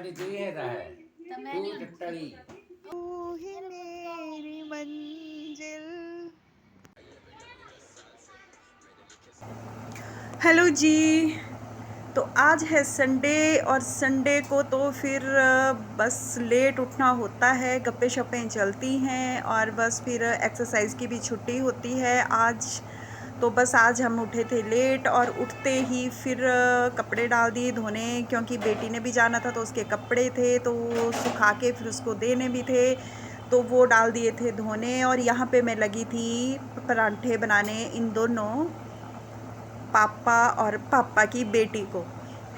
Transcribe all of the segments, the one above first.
तू ही मेरी मंजिल। हेलो जी। तो आज है संडे और संडे को तो फिर बस लेट उठना होता है, गप्पे शप्पें चलती हैं और बस फिर एक्सरसाइज की भी छुट्टी होती है आज। तो बस आज हम उठे थे लेट और उठते ही फिर कपड़े डाल दिए धोने, क्योंकि बेटी ने भी जाना था तो उसके कपड़े थे तो वो सुखा के फिर उसको देने भी थे, तो वो डाल दिए थे धोने। और यहाँ पे मैं लगी थी परांठे बनाने इन दोनों, पापा और पापा की बेटी को,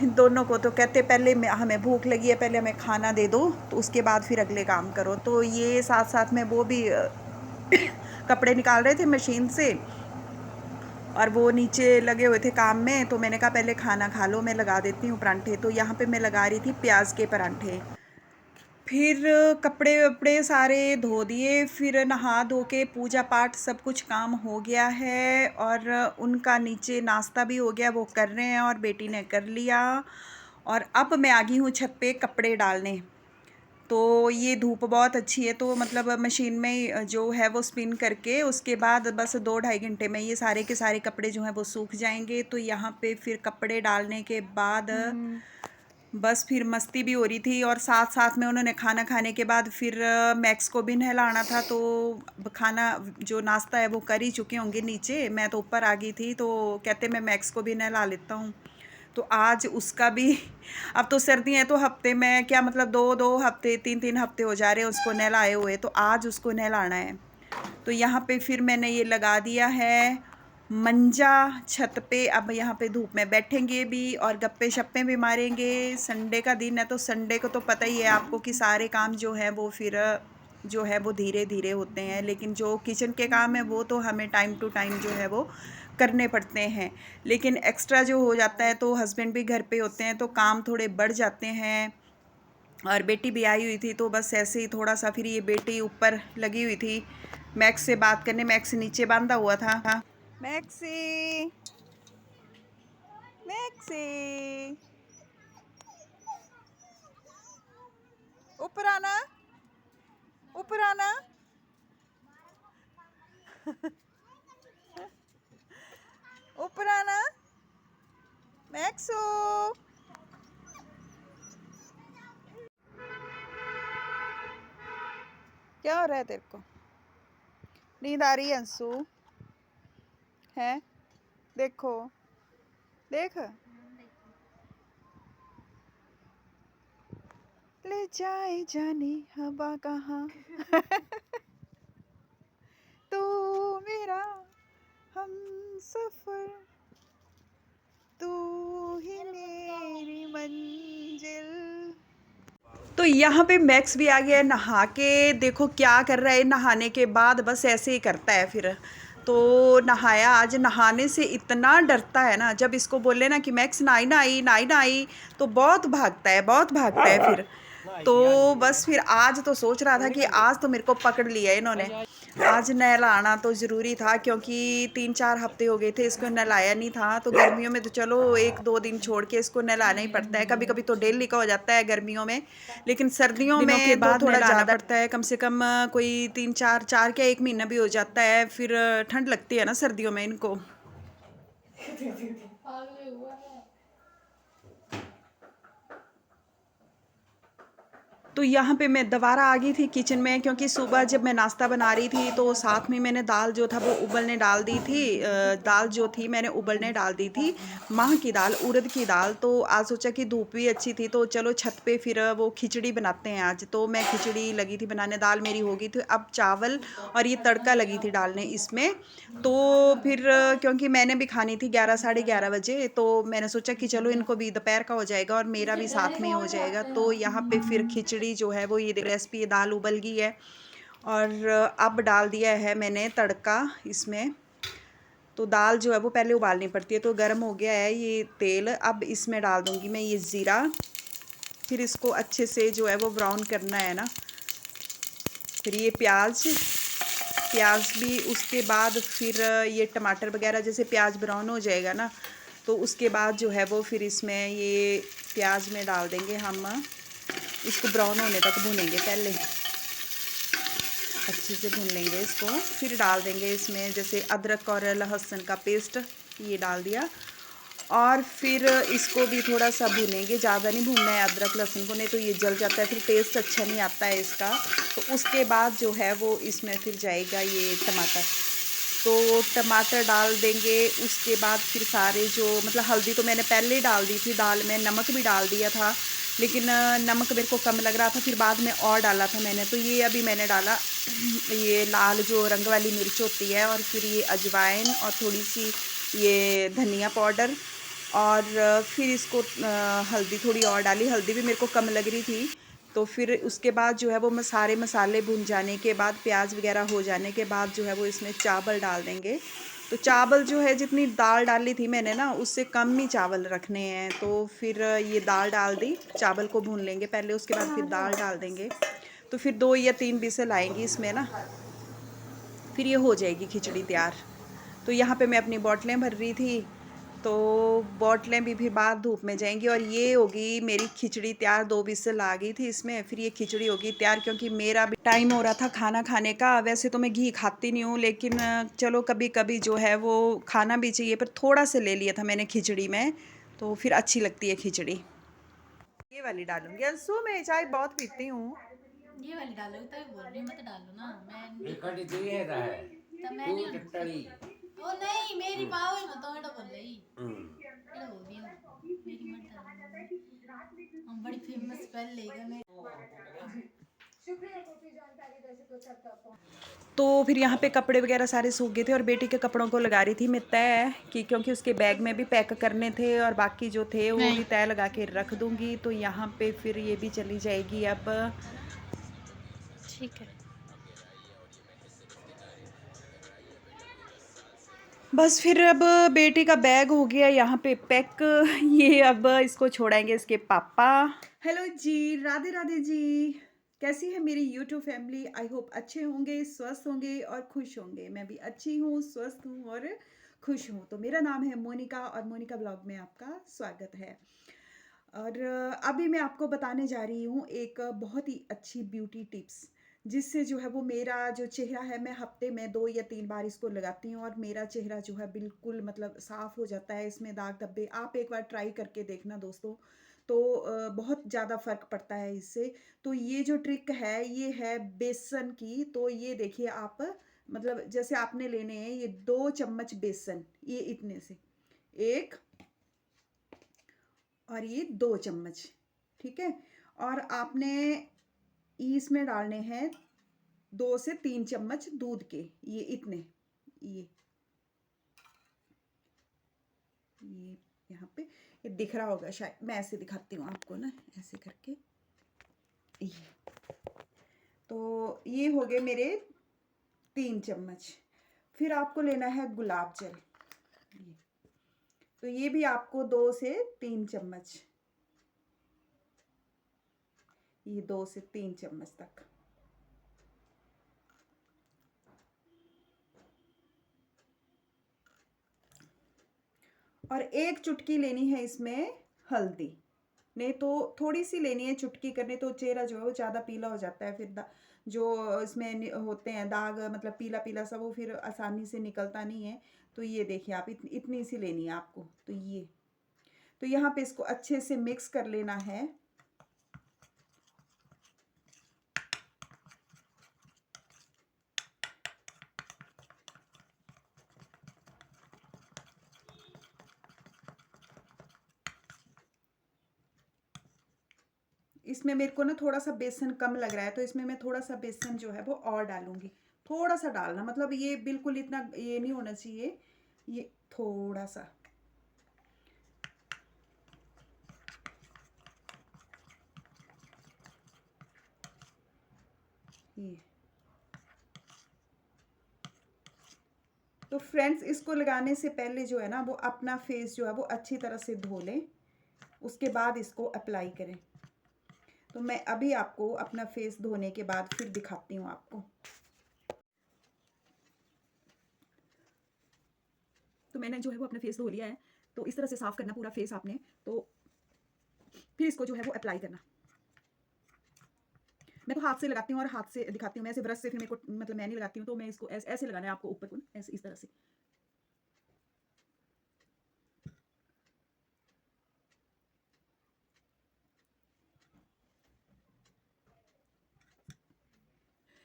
इन दोनों को। तो कहते पहले हमें भूख लगी है, पहले हमें खाना दे दो तो उसके बाद फिर अगले काम करो। तो ये साथ साथ में वो भी कपड़े निकाल रहे थे मशीन से और वो नीचे लगे हुए थे काम में। तो मैंने कहा पहले खाना खा लो, मैं लगा देती हूँ परांठे। तो यहाँ पे मैं लगा रही थी प्याज के परांठे। फिर कपड़े वपड़े सारे धो दिए, फिर नहा धो के पूजा पाठ सब कुछ काम हो गया है और उनका नीचे नाश्ता भी हो गया, वो कर रहे हैं और बेटी ने कर लिया। और अब मैं आ गई हूँ छत पे कपड़े डालने। तो ये धूप बहुत अच्छी है तो मतलब मशीन में जो है वो स्पिन करके उसके बाद बस 2-2.5 घंटे में ये सारे के सारे कपड़े जो हैं वो सूख जाएंगे। तो यहाँ पे फिर कपड़े डालने के बाद बस फिर मस्ती भी हो रही थी और साथ साथ में उन्होंने खाना खाने के बाद फिर मैक्स को भी नहलाना था। तो खाना जो नाश्ता है वो कर ही चुके होंगे नीचे, मैं तो ऊपर आ गई थी। तो कहते मैं मैक्स को भी नहला लेता हूँ। तो आज उसका भी अब तो सर्दी है तो हफ्ते में क्या मतलब 2-2 हफ्ते 3-3 हफ्ते हो जा रहे हैं उसको नहलाए हुए, तो आज उसको नहलाना है। तो यहाँ पे फिर मैंने ये लगा दिया है मंजा छत पे। अब यहाँ पे धूप में बैठेंगे भी और गप्पे शप्पे भी मारेंगे। संडे का दिन है तो संडे को तो पता ही है आपको कि सारे काम जो है वो फिर जो है वो धीरे धीरे होते हैं, लेकिन जो किचन के काम है वो तो हमें टाइम टू टाइम जो है वो करने पड़ते हैं। लेकिन एक्स्ट्रा जो हो जाता है तो हस्बैंड भी घर पे होते हैं तो काम थोड़े बढ़ जाते हैं। और बेटी भी आई हुई थी तो बस ऐसे ही थोड़ा सा फिर ये बेटी ऊपर लगी हुई थी मैक्स से बात करने, मैक्स नीचे बांधा हुआ था। मैक्सी, मैक्सी, ऊपर आना, ऊपर आना। ऊपर आना मैक्सो। क्या हो रहा है तेरे को? नींद आ रही है अंशु? है देखो, देख ले जाए जाने हवा कहाँ। तू मेरा हम सफर, तू ही मेरी मंजिल। तो यहाँ पे मैक्स भी आ गया है नहा के, देखो क्या कर रहा है। नहाने के बाद बस ऐसे ही करता है फिर। तो नहाया, आज नहाने से इतना डरता है ना, जब इसको बोले ना कि मैक्स नहाई ना आई नहाई ना आई तो बहुत भागता है, बहुत भागता है फिर। तो बस फिर आज तो सोच रहा था कि आज तो मेरे को पकड़ लिया इन्होंने। आज नहलाना तो ज़रूरी था क्योंकि 3-4 हफ्ते हो गए थे इसको नहलाया नहीं था। तो गर्मियों में तो चलो 1-2 दिन छोड़ के इसको नहलाना ही पड़ता है, कभी कभी तो डेली का हो जाता है गर्मियों में। लेकिन सर्दियों में तो थोड़ा ज़्यादा पड़ता है, कम से कम कोई 3-4 क्या 1 महीना भी हो जाता है। फिर ठंड लगती है ना सर्दियों में इनको। तो यहाँ पे मैं दोबारा आ गई थी किचन में, क्योंकि सुबह जब मैं नाश्ता बना रही थी तो साथ में मैंने दाल जो था वो उबलने डाल दी थी। दाल जो थी मैंने उबलने डाल दी थी, माह की दाल, उड़द की दाल। तो आज सोचा कि धूप भी अच्छी थी तो चलो छत पे फिर वो खिचड़ी बनाते हैं आज। तो मैं खिचड़ी लगी थी बनाने, दाल मेरी हो गई थी। अब चावल और ये तड़का लगी थी डालने इसमें। तो फिर क्योंकि मैंने भी खानी थी 11-11:30 बजे, तो मैंने सोचा कि चलो इनको भी दोपहर का हो जाएगा और मेरा भी साथ में हो जाएगा। तो यहाँ पे फिर खिचड़ी जो है वो ये रेसिपी, ये दाल उबल गई है और अब डाल दिया है मैंने तड़का इसमें। तो दाल जो है वो पहले उबालनी पड़ती है। तो गर्म हो गया है ये तेल, अब इसमें डाल दूँगी मैं ये ज़ीरा। फिर इसको अच्छे से जो है वो ब्राउन करना है ना। फिर ये प्याज भी, उसके बाद फिर ये टमाटर वगैरह, जैसे प्याज ब्राउन हो जाएगा ना तो उसके बाद जो है वो फिर इसमें ये प्याज में डाल देंगे हम इसको ब्राउन होने तक भूनेंगे पहले, अच्छे से भून लेंगे इसको। फिर डाल देंगे इसमें जैसे अदरक और लहसुन का पेस्ट, ये डाल दिया। और फिर इसको भी थोड़ा सा भूनेंगे, ज़्यादा नहीं भूनना है अदरक लहसुन को, नहीं तो ये जल जाता है, फिर टेस्ट अच्छा नहीं आता है इसका। तो उसके बाद जो है वो इसमें फिर जाएगा ये टमाटर, तो टमाटर डाल देंगे। उसके बाद फिर सारे जो मतलब हल्दी तो मैंने पहले ही डाल दी थी दाल में, नमक भी डाल दिया था, लेकिन नमक मेरे को कम लग रहा था, फिर बाद में और डाला था मैंने। तो ये अभी मैंने डाला ये लाल जो रंग वाली मिर्च होती है, और फिर ये अजवाइन और थोड़ी सी ये धनिया पाउडर, और फिर इसको हल्दी थोड़ी और डाली, हल्दी भी मेरे को कम लग रही थी। तो फिर उसके बाद जो है वो सारे मसाले भुन जाने के बाद, प्याज वगैरह हो जाने के बाद जो है वो इसमें चावल डाल देंगे। तो चावल जो है जितनी दाल डाली थी मैंने ना, उससे कम ही चावल रखने हैं। तो फिर ये दाल डाल दी, चावल को भून लेंगे पहले, उसके बाद फिर दाल डाल देंगे। तो फिर 2 या 3 विसल आएंगी इसमें ना, फिर ये हो जाएगी खिचड़ी तैयार। तो यहाँ पे मैं अपनी बोतलें भर रही थी, तो बोतलें भी फिर बाहर धूप में जाएंगी, और ये होगी मेरी खिचड़ी तैयार। 2 विसल आ गई थी इसमें, फिर ये खिचड़ी होगी तैयार, क्योंकि मेरा भी टाइम हो रहा था खाना खाने का। वैसे तो मैं घी खाती नहीं हूँ, लेकिन चलो कभी कभी जो है वो खाना भी चाहिए, पर थोड़ा सा ले लिया था मैंने खिचड़ी में, तो फिर अच्छी लगती है खिचड़ी। ये वाली डालूंगी अंशु, मैं चाय बहुत पीती हूँ। ये वाली डालो, तभी बोल रही हूँ, मत डालो ना। मैं नहीं इकट्ठी थी है ता है तब मैं तू नहीं टट्टड़ी ओ नहीं मेरी हम्म पाओ ही मत, एड़ा बोल रही, हम्म एड़ा बोल रही हूँ मेरी मत डालो। हम बड़ी फेमस पहले लेगा मैं। तो फिर यहाँ पे कपड़े वगैरह सारे सूख गए थे, और बेटी के कपड़ों को लगा रही थी मैं तय, कि क्योंकि उसके बैग में भी पैक करने थे, और बाकी जो थे वो नहीं भी तय लगा के रख दूँगी। तो यहाँ पे फिर ये भी चली जाएगी अब। ठीक है। बस फिर अब बेटी का बैग हो गया यहाँ पे पैक। ये अब इसको छोड़ाएंगे इसके पापा। हेलो जी, राधे राधे जी। कैसी है मेरी यूट्यूब फैमिली? आई होप अच्छे होंगे, स्वस्थ होंगे और खुश होंगे। मैं भी अच्छी हूँ, स्वस्थ हूँ और खुश हूँ। तो मेरा नाम है मोनिका, और मोनिका ब्लॉग में आपका स्वागत है। और अभी मैं आपको बताने जा रही हूँ एक बहुत ही अच्छी ब्यूटी टिप्स, जिससे जो है वो मेरा जो चेहरा है, मैं हफ्ते में 2 या 3 बार इसको लगाती हूँ, और मेरा चेहरा जो है बिल्कुल मतलब साफ़ हो जाता है। इसमें दाग धब्बे, आप एक बार ट्राई करके देखना दोस्तों, तो बहुत ज़्यादा फ़र्क पड़ता है इससे। तो ये जो ट्रिक है ये है बेसन की। तो ये देखिए आप, मतलब जैसे आपने लेने हैं ये 2 चम्मच बेसन, ये इतने से, 1 और ये 2 चम्मच, ठीक है। और आपने इसमें डालने हैं 2 से 3 चम्मच दूध के, ये इतने, ये यहाँ पे ये दिख रहा होगा शायद, मैं ऐसे दिखाती हूँ आपको ना, ऐसे करके। ये तो ये हो गए मेरे 3 चम्मच। फिर आपको लेना है गुलाब जल, ये तो ये भी आपको 2 से 3 चम्मच, ये 2 से 3 चम्मच तक। और 1 चुटकी लेनी है इसमें हल्दी, नहीं तो थोड़ी सी लेनी है चुटकी करने, तो चेहरा जो है वो ज़्यादा पीला हो जाता है, फिर जो इसमें होते हैं दाग, मतलब पीला पीला सा, वो फिर आसानी से निकलता नहीं है। तो ये देखिए आप, इतनी सी लेनी है आपको। तो ये, तो यहाँ पे इसको अच्छे से मिक्स कर लेना है। इसमें मेरे को ना थोड़ा सा बेसन कम लग रहा है, तो इसमें मैं थोड़ा सा बेसन जो है वो और डालूंगी। थोड़ा सा डालना, मतलब ये बिल्कुल इतना ये नहीं होना चाहिए, ये थोड़ा सा। ये तो फ्रेंड्स, इसको लगाने से पहले जो है ना, वो अपना फेस जो है वो अच्छी तरह से धो लें, उसके बाद इसको अप्लाई करें। तो मैं अभी आपको अपना फेस धोने के बाद फिर दिखाती हूँ आपको। तो मैंने जो है वो अपना फेस धो लिया है। तो इस तरह से साफ करना पूरा फेस आपने, तो फिर इसको जो है वो अप्लाई करना। मैं तो हाथ से लगाती हूँ और हाथ से दिखाती हूँ। मैं ऐसे ब्रश से फिर मेरे को मतलब मैं नहीं लगाती हूँ, तो मैं इसको ऐसे लगाना है आपको ऊपर को ना, ऐसे इस तरह से।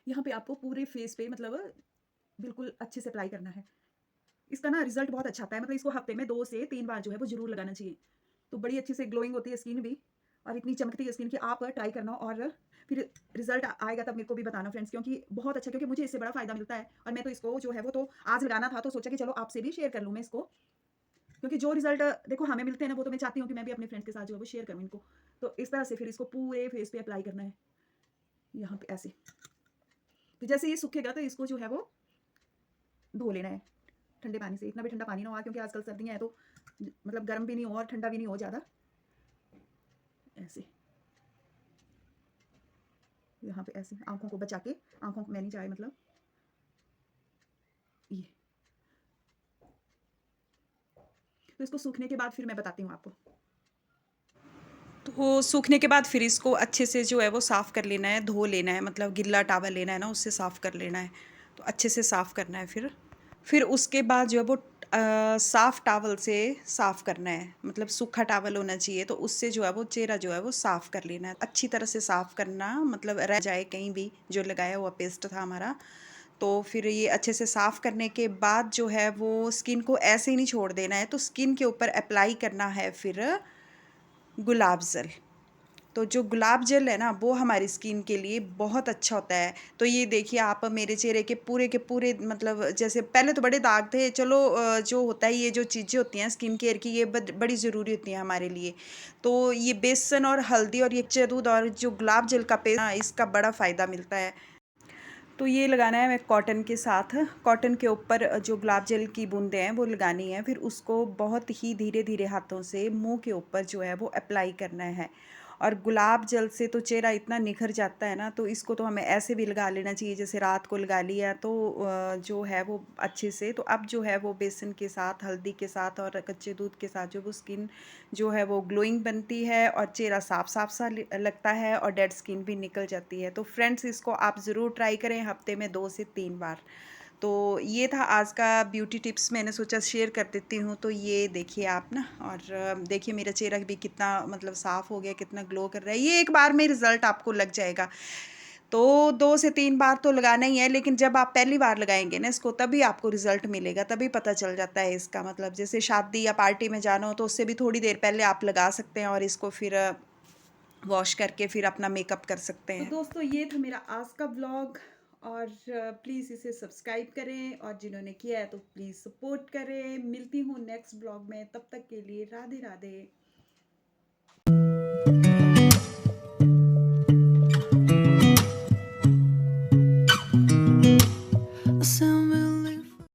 यहाँ पे आपको पूरे फेस पे मतलब बिल्कुल अच्छे से अप्लाई करना है। इसका ना रिज़ल्ट बहुत अच्छा आता है, मतलब इसको हफ्ते में 2 से 3 बार जो है वो ज़रूर लगाना चाहिए। तो बड़ी अच्छी से ग्लोइंग होती है स्किन भी, और इतनी चमकती है स्किन कि आप ट्राई करना, और फिर रिज़ल्ट आएगा तब मेरे को भी बताना फ्रेंड्स, क्योंकि बहुत अच्छा, क्योंकि मुझे इससे बड़ा फ़ायदा मिलता है। और मैं तो इसको जो है वो तो आज लगाना था, तो सोचा कि चलो आपसे भी शेयर कर लूँ मैं इसको। क्योंकि जो रिज़ल्ट देखो हमें मिलते हैं ना, वो तो मैं चाहती हूँ कि मैं भी अपने फ्रेंड्स के साथ जो है वो शेयर करूँ इनको। तो इस तरह से फिर इसको पूरे फेस पे अप्लाई करना है, यहाँ पे ऐसे। तो जैसे ये सूखेगा तो इसको जो है वो धो लेना है ठंडे पानी से। इतना भी ठंडा पानी ना हो, क्योंकि आजकल सर्दियाँ हैं, तो मतलब गर्म भी नहीं हो और ठंडा भी नहीं हो ज़्यादा, ऐसे। यहाँ पे ऐसे आँखों को बचा के, आँखों में नहीं जाए मतलब ये। तो इसको सूखने के बाद फिर मैं बताती हूँ आपको। तो सूखने के बाद फिर इसको अच्छे से जो है वो साफ़ कर लेना है, धो लेना है, मतलब गीला टॉवल लेना है ना, उससे साफ़ कर लेना है। तो अच्छे से साफ़ करना है फिर उसके बाद जो है वो साफ़ टॉवल से साफ़ करना है, मतलब सूखा टॉवल होना चाहिए, तो उससे जो है वो चेहरा जो है वो साफ़ कर लेना है। अच्छी तरह से साफ़ करना, मतलब रह जाए कहीं भी जो लगाया हुआ पेस्ट था हमारा। तो फिर ये अच्छे से साफ़ करने के बाद जो है वो स्किन को ऐसे ही नहीं छोड़ देना है, तो स्किन के ऊपर अप्लाई करना है फिर गुलाब जल। तो जो गुलाब जल है ना, वो हमारी स्किन के लिए बहुत अच्छा होता है। तो ये देखिए आप, मेरे चेहरे के पूरे मतलब जैसे पहले तो बड़े दाग थे, चलो जो होता है, ये जो चीज़ें होती हैं स्किन केयर की, ये बड़ी ज़रूरी होती हैं हमारे लिए। तो ये बेसन और हल्दी और ये कच्चा दूध और जो गुलाब जल का पेस्ट ना, इसका बड़ा फ़ायदा मिलता है। तो ये लगाना है मैं कॉटन के साथ, कॉटन के ऊपर जो गुलाब जल की बूंदें हैं वो लगानी है, फिर उसको बहुत ही धीरे धीरे हाथों से मुंह के ऊपर जो है वो अप्लाई करना है। और गुलाब जल से तो चेहरा इतना निखर जाता है ना, तो इसको तो हमें ऐसे भी लगा लेना चाहिए, जैसे रात को लगा लिया तो जो है वो अच्छे से। तो अब जो है वो बेसन के साथ, हल्दी के साथ और कच्चे दूध के साथ जो वो स्किन जो है वो ग्लोइंग बनती है, और चेहरा साफ साफ सा लगता है, और डेड स्किन भी निकल जाती है। तो फ्रेंड्स, इसको आप ज़रूर ट्राई करें हफ्ते में 2 से 3 बार। तो ये था आज का ब्यूटी टिप्स, मैंने सोचा शेयर कर देती हूँ। तो ये देखिए आप ना, और देखिए मेरा चेहरा भी कितना मतलब साफ़ हो गया, कितना ग्लो कर रहा है। ये एक बार में रिज़ल्ट आपको लग जाएगा। तो 2 से 3 बार तो लगाना ही है, लेकिन जब आप पहली बार लगाएँगे ना इसको, तभी आपको रिज़ल्ट मिलेगा, तभी पता चल जाता है इसका मतलब। जैसे शादी या पार्टी में जाना हो तो उससे भी थोड़ी देर पहले आप लगा सकते हैं, और इसको फिर वॉश करके फिर अपना मेकअप कर सकते हैं। तो दोस्तों, ये था मेरा आज का व्लॉग, और प्लीज़ इसे सब्सक्राइब करें, और जिन्होंने किया है तो प्लीज़ सपोर्ट करें। मिलती हूँ नेक्स्ट व्लॉग में, तब तक के लिए राधे राधे।